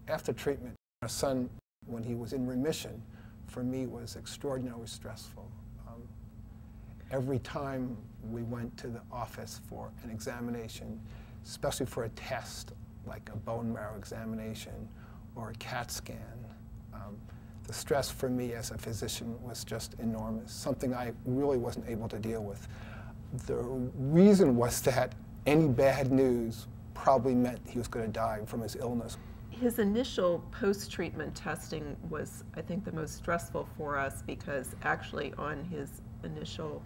After treatment, our son, when he was in remission, for me was extraordinarily stressful. Every time we went to the office for an examination, especially for a test like a bone marrow examination or a CAT scan, the stress for me as a physician was just enormous, something I really wasn't able to deal with. The reason was that any bad news probably meant he was going to die from his illness. His initial post-treatment testing was, I think, the most stressful for us, because actually on his initial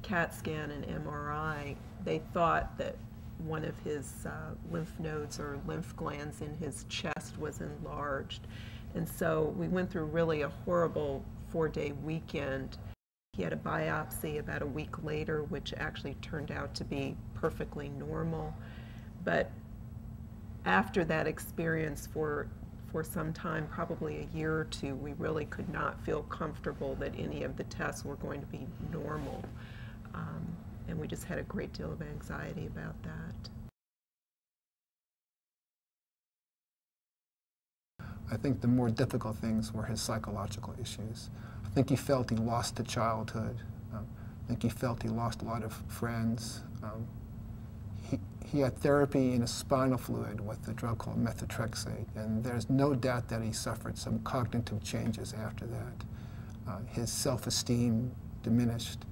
CAT scan and MRI, they thought that one of his lymph nodes or lymph glands in his chest was enlarged. And so we went through really a horrible 4-day weekend. He had a biopsy about a week later, which actually turned out to be perfectly normal. But after that experience for some time, probably a year or two, we really could not feel comfortable that any of the tests were going to be normal. And we just had a great deal of anxiety about that. I think the more difficult things were his psychological issues. I think he felt he lost a childhood. I think he felt he lost a lot of friends. He had therapy in his spinal fluid with a drug called methotrexate, and there's no doubt that he suffered some cognitive changes after that. His self-esteem diminished,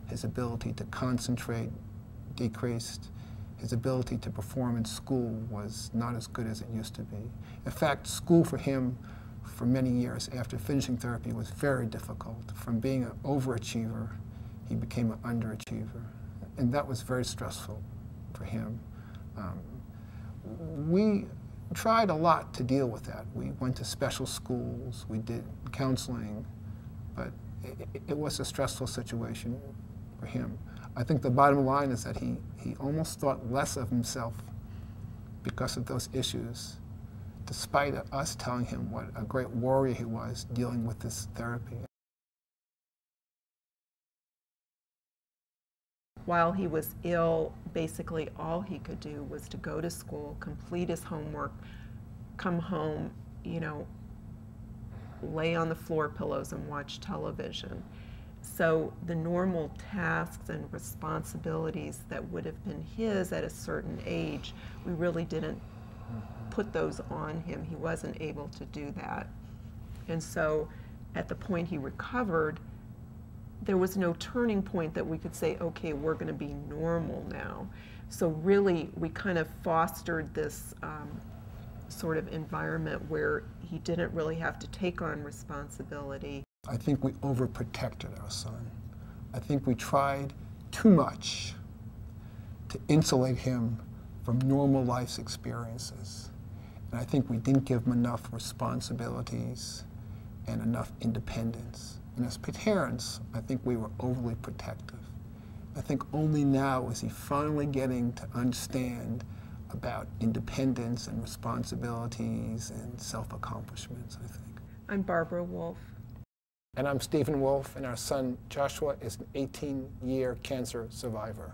his ability to concentrate decreased, his ability to perform in school was not as good as it used to be. In fact, school for him for many years after finishing therapy was very difficult. From being an overachiever, he became an underachiever, and that was very stressful for him. We tried a lot to deal with that. We went to special schools, we did counseling, but it was a stressful situation for him. I think the bottom line is that he almost thought less of himself because of those issues, despite us telling him what a great warrior he was dealing with this therapy. While he was ill, basically all he could do was to go to school, complete his homework, come home, you know, lay on the floor pillows and watch television. So the normal tasks and responsibilities that would have been his at a certain age, we really didn't put those on him. He wasn't able to do that. And so at the point he recovered, there was no turning point that we could say, okay, we're going to be normal now. So really, we kind of fostered this sort of environment where he didn't really have to take on responsibility. I think we overprotected our son. I think we tried too much to insulate him from normal life's experiences. And I think we didn't give him enough responsibilities and enough independence. And as parents, I think we were overly protective. I think only now is he finally getting to understand about independence and responsibilities and self-accomplishments, I think. I'm Barbara Wolf. And I'm Stephen Wolf, and our son Joshua is an 18-year cancer survivor.